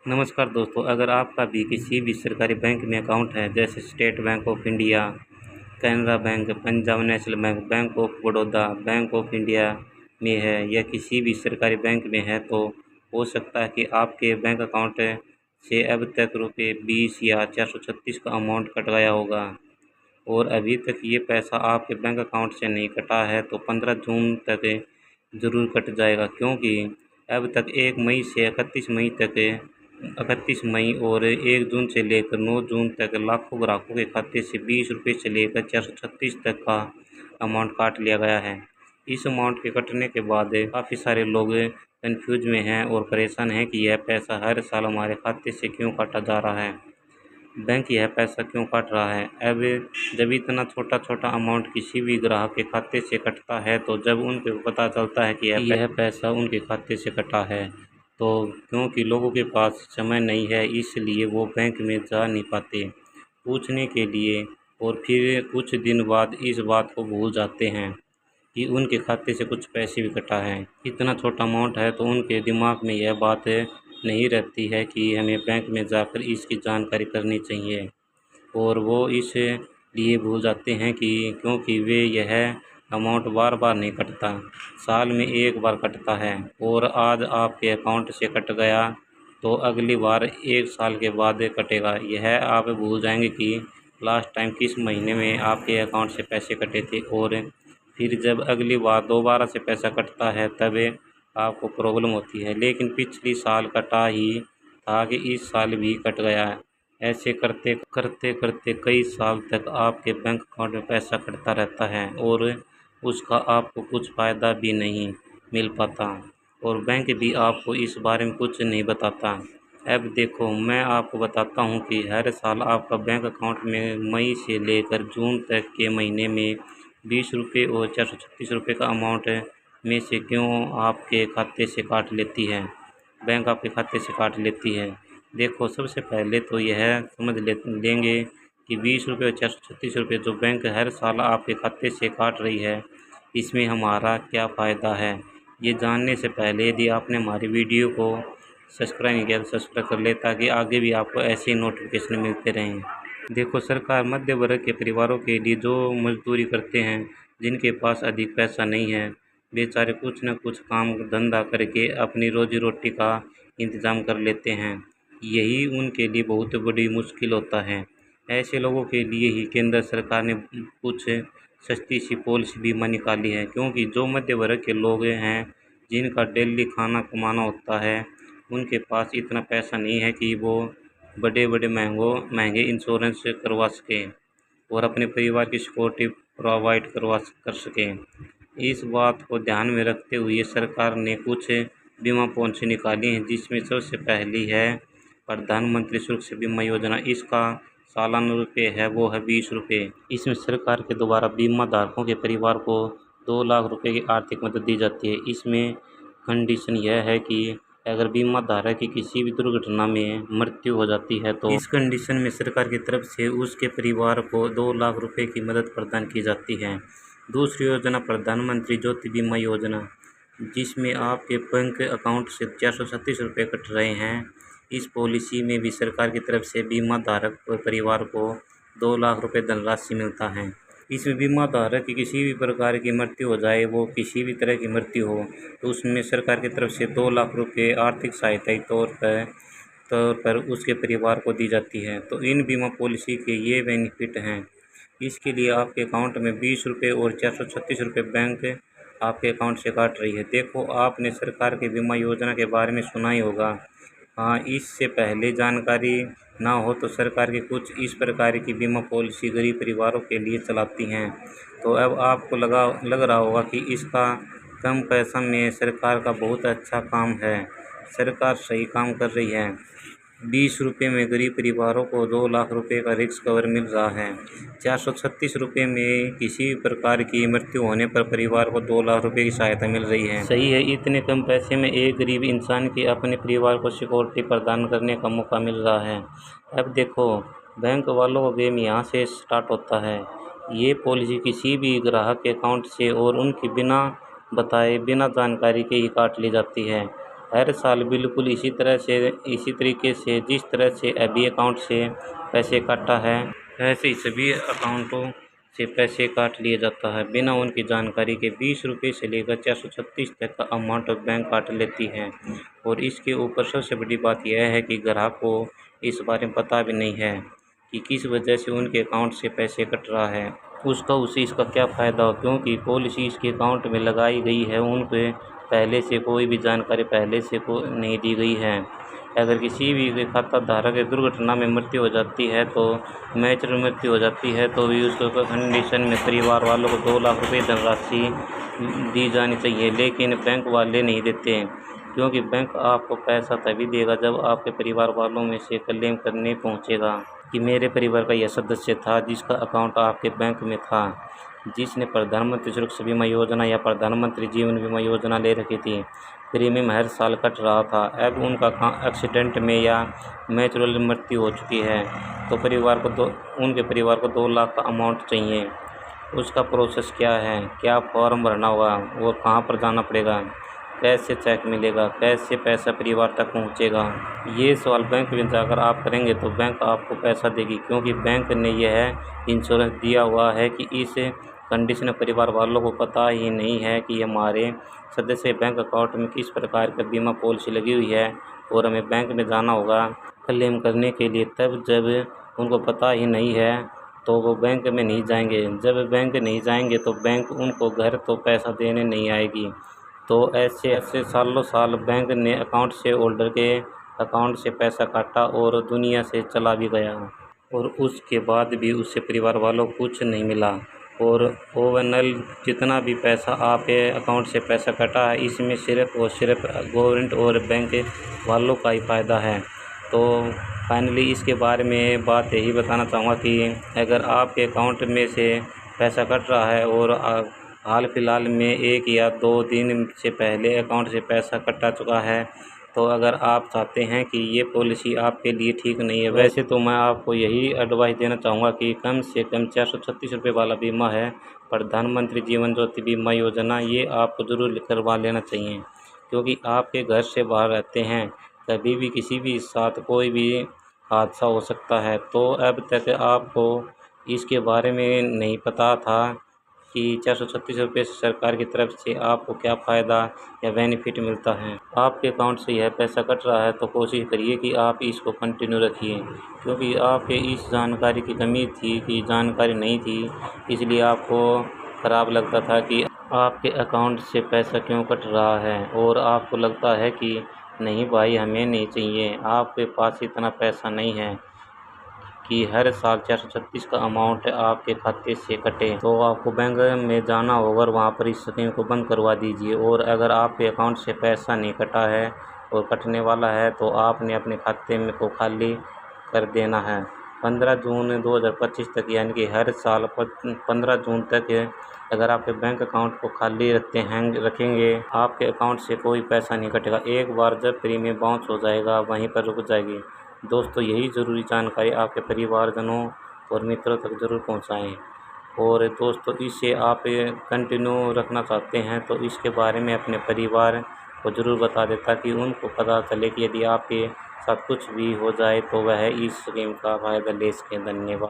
नमस्कार दोस्तों, अगर आपका भी किसी भी सरकारी बैंक में अकाउंट है जैसे state bank of India, Canara bank, Punjab national bank, bank of Baroda, bank of India में है या किसी भी सरकारी बैंक में है तो हो सकता है कि आपके बैंक अकाउंट से अब तक रुपये 20 या 436 का अमाउंट कट गया होगा और अभी तक ये पैसा आपके बैंक अकाउंट से नहीं कटा है तो 15 जून तक ज़रूर कट जाएगा, क्योंकि अब तक 1 मई से 31 मई और 1 जून से लेकर 9 जून तक लाखों ग्राहकों के खाते से 20 रुपये से लेकर 436 तक का अमाउंट काट लिया गया है। इस अमाउंट के कटने के बाद काफ़ी सारे लोग कन्फ्यूज में हैं और परेशान हैं कि यह पैसा हर साल हमारे खाते से क्यों काटा जा रहा है, बैंक यह पैसा क्यों काट रहा है। अब जब इतना छोटा छोटा अमाउंट किसी भी ग्राहक के खाते से कटता है तो जब उनको पता चलता है कि यह पैसा उनके खाते से कटा है तो क्योंकि लोगों के पास समय नहीं है इसलिए वो बैंक में जा नहीं पाते पूछने के लिए, और फिर कुछ दिन बाद इस बात को भूल जाते हैं कि उनके खाते से कुछ पैसे भी कटा है। इतना छोटा अमाउंट है तो उनके दिमाग में यह बात नहीं रहती है कि हमें बैंक में जाकर इसकी जानकारी करनी चाहिए और वो इसलिए भूल जाते हैं कि क्योंकि वे यह अमाउंट बार बार नहीं कटता, साल में एक बार कटता है और आज आपके अकाउंट से कट गया तो अगली बार 1 साल के बाद कटेगा। यह आप भूल जाएंगे कि लास्ट टाइम किस महीने में आपके अकाउंट से पैसे कटे थे और फिर जब अगली बार दोबारा से पैसा कटता है तब आपको प्रॉब्लम होती है, लेकिन पिछली साल कटा ही था कि इस साल भी कट गया है। ऐसे करते करते करते कई साल तक आपके बैंक अकाउंट में पैसा कटता रहता है और उसका आपको कुछ फ़ायदा भी नहीं मिल पाता और बैंक भी आपको इस बारे में कुछ नहीं बताता। अब देखो, मैं आपको बताता हूँ कि हर साल आपका बैंक अकाउंट में मई से लेकर जून तक के महीने में 20 रुपये और 436 रुपये का अमाउंट में से क्यों आपके खाते से काट लेती है, बैंक आपके खाते से काट लेती है। देखो, सबसे पहले तो यह समझ लेंगे कि 20 रुपये और 436 रुपये जो बैंक हर साल आपके खाते से काट रही है इसमें हमारा क्या फ़ायदा है, ये जानने से पहले यदि आपने हमारी वीडियो को सब्सक्राइब नहीं किया तो सब्सक्राइब कर ले ताकि आगे भी आपको ऐसे नोटिफिकेशन मिलते रहें। देखो, सरकार मध्य वर्ग के परिवारों के लिए जो मजदूरी करते हैं, जिनके पास अधिक पैसा नहीं है, बेचारे कुछ न कुछ काम धंधा करके अपनी रोजी रोटी का इंतज़ाम कर लेते हैं। यही उनके लिए बहुत बड़ी मुश्किल होता है। ऐसे लोगों के लिए ही केंद्र सरकार ने कुछ सस्ती सी पॉलिसी बीमा निकाली है, क्योंकि जो मध्य वर्ग के लोग हैं जिनका डेली खाना कमाना होता है उनके पास इतना पैसा नहीं है कि वो बड़े बड़े महंगे इंश्योरेंस करवा सकें और अपने परिवार की सिक्योरिटी प्रोवाइड कर सकें। इस बात को ध्यान में रखते हुए सरकार ने कुछ बीमा पॉलिसी निकाली हैं, जिसमें सबसे पहली है प्रधानमंत्री सुरक्षा बीमा योजना। इसका सालाना रुपये है वो है 20 रुपये। इसमें सरकार के द्वारा बीमा धारकों के परिवार को 2 लाख रुपये की आर्थिक मदद दी जाती है। इसमें कंडीशन यह है कि अगर बीमा धारक की किसी भी दुर्घटना में मृत्यु हो जाती है तो इस कंडीशन में सरकार की तरफ से उसके परिवार को 2 लाख रुपये की मदद प्रदान की जाती है। दूसरी योजना प्रधानमंत्री ज्योति बीमा योजना, जिसमें आपके बैंक अकाउंट से 436 रुपये कट रहे हैं। इस पॉलिसी में भी सरकार की तरफ से बीमा धारक परिवार को 2 लाख रुपये धनराशि मिलता है। इसमें बीमा धारक की किसी भी प्रकार की मृत्यु हो जाए, वो किसी भी तरह की मृत्यु हो, तो उसमें सरकार की तरफ से 2 लाख रुपये आर्थिक सहायता के तौर पर उसके परिवार को दी जाती है। तो इन बीमा पॉलिसी के ये बेनिफिट हैं। इसके लिए आपके अकाउंट में 20 रुपये और 436 रुपये बैंक आपके अकाउंट से काट रही है। देखो, आपने सरकार के बीमा योजना के बारे में सुना ही होगा। हाँ, इससे पहले जानकारी ना हो तो सरकार की कुछ इस प्रकार की बीमा पॉलिसी गरीब परिवारों के लिए चलाती हैं। तो अब आपको लग रहा होगा कि इसका कम पैसा में सरकार का बहुत अच्छा काम है, सरकार सही काम कर रही है। 20 रुपये में गरीब परिवारों को 2 लाख रुपये का रिस्क कवर मिल रहा है। 436 रुपये में किसी भी प्रकार की मृत्यु होने पर परिवार को 2 लाख रुपये की सहायता मिल रही है। सही है, इतने कम पैसे में एक गरीब इंसान के अपने परिवार को सिक्योरिटी प्रदान करने का मौका मिल रहा है। अब देखो, बैंक वालों का गेम यहाँ से स्टार्ट होता है। ये पॉलिसी किसी भी ग्राहक के अकाउंट से और उनकी बिना बताए बिना जानकारी के ही काट ली जाती है। हर साल बिल्कुल इसी तरीके से जिस तरह से अभी अकाउंट से पैसे काटा है, ऐसे ही सभी अकाउंटों से पैसे काट लिया जाता है बिना उनकी जानकारी के। 20 रुपये से लेकर 436 तक का अमाउंट बैंक काट लेती है। और इसके ऊपर सबसे बड़ी बात यह है कि ग्राहक को इस बारे में पता भी नहीं है कि किस वजह से उनके अकाउंट से पैसे कट रहा है, उसे इसका क्या फ़ायदा हो, क्योंकि पॉलिसी इसके अकाउंट में लगाई गई है, उन पे पहले से कोई भी जानकारी पहले से को नहीं दी गई है। अगर किसी भी खाता धारक की दुर्घटना में मृत्यु हो जाती है, तो नेचुरल मृत्यु हो जाती है, तो भी उसको कंडीशन में परिवार वालों को 2 लाख रुपये धनराशि दी जानी चाहिए। लेकिन बैंक वाले नहीं देते हैं, क्योंकि बैंक आपको पैसा तभी देगा जब आपके परिवार वालों में से क्लेम करने पहुंचेगा कि मेरे परिवार का यह सदस्य था जिसका अकाउंट आपके बैंक में था, जिसने प्रधानमंत्री सुरक्षा बीमा योजना या प्रधानमंत्री जीवन बीमा योजना ले रखी थी। प्रीमियम हर साल कट रहा था, अब उनका एक्सीडेंट में या नेचुरल मृत्यु हो चुकी है, तो उनके परिवार को 2 लाख का अमाउंट चाहिए। उसका प्रोसेस क्या है, क्या फॉर्म भरना होगा और कहाँ पर जाना पड़ेगा, कैसे चेक मिलेगा, कैसे पैसा परिवार तक पहुंचेगा, ये सवाल बैंक में जाकर आप करेंगे तो बैंक आपको पैसा देगी, क्योंकि बैंक ने यह इंश्योरेंस दिया हुआ है कि इस कंडीशन परिवार वालों को पता ही नहीं है कि हमारे सदस्य बैंक अकाउंट में किस प्रकार का बीमा पॉलिसी लगी हुई है और हमें बैंक में जाना होगा क्लेम करने के लिए। तब जब उनको पता ही नहीं है तो वो बैंक में नहीं जाएंगे। जब बैंक नहीं जाएंगे तो बैंक उनको घर तो पैसा देने नहीं आएगी। तो ऐसे ऐसे सालों साल बैंक ने अकाउंट से होल्डर के अकाउंट से पैसा काटा और दुनिया से चला भी गया, और उसके बाद भी उससे परिवार वालों को कुछ नहीं मिला। और ओवरऑल जितना भी पैसा आपके अकाउंट से पैसा कटा है, इसमें सिर्फ और सिर्फ गवर्नमेंट और बैंक वालों का ही फ़ायदा है। तो फाइनली इसके बारे में बात यही बताना चाहूँगा कि अगर आपके अकाउंट में से पैसा कट रहा है और हाल फिलहाल में 1 या 2 दिन से पहले अकाउंट से पैसा कटा चुका है, तो अगर आप चाहते हैं कि ये पॉलिसी आपके लिए ठीक नहीं है, वैसे तो मैं आपको यही एडवाइस देना चाहूँगा कि कम से कम 436 रुपये वाला बीमा है, प्रधानमंत्री जीवन ज्योति बीमा योजना, ये आपको ज़रूर करवा लेना चाहिए। क्योंकि आपके घर से बाहर रहते हैं, कभी भी किसी भी साथ कोई भी हादसा हो सकता है। तो अब तक आपको इसके बारे में नहीं पता था कि 436 रुपये सरकार की तरफ से आपको क्या फ़ायदा या बेनिफिट मिलता है। आपके अकाउंट से यह पैसा कट रहा है तो कोशिश करिए कि आप इसको कंटिन्यू रखिए, क्योंकि आपके इस जानकारी की कमी थी कि जानकारी नहीं थी, इसलिए आपको ख़राब लगता था कि आपके अकाउंट से पैसा क्यों कट रहा है, और आपको लगता है कि नहीं भाई हमें नहीं चाहिए, आपके पास इतना पैसा नहीं है कि हर साल 436 का अमाउंट आपके खाते से कटे। तो आपको बैंक में जाना होगा और वहाँ पर इस स्कीम को बंद करवा दीजिए। और अगर आपके अकाउंट से पैसा नहीं कटा है और कटने वाला है, तो आपने अपने खाते में को खाली कर देना है 15 जून 2025 तक, यानी कि हर साल 15 जून तक अगर आपके बैंक अकाउंट को खाली रखेंगे, आपके अकाउंट से कोई पैसा नहीं कटेगा। एक बार जब प्रीमियम बाउंस हो जाएगा वहीं पर रुक जाएगी। दोस्तों, यही ज़रूरी जानकारी आपके परिवारजनों और मित्रों तक ज़रूर पहुंचाएं। और दोस्तों, इसे आप कंटिन्यू रखना चाहते हैं तो इसके बारे में अपने परिवार को ज़रूर बता दें, ताकि उनको पता चले कि यदि आपके साथ कुछ भी हो जाए तो वह इस स्कीम का फ़ायदा ले सकें। धन्यवाद।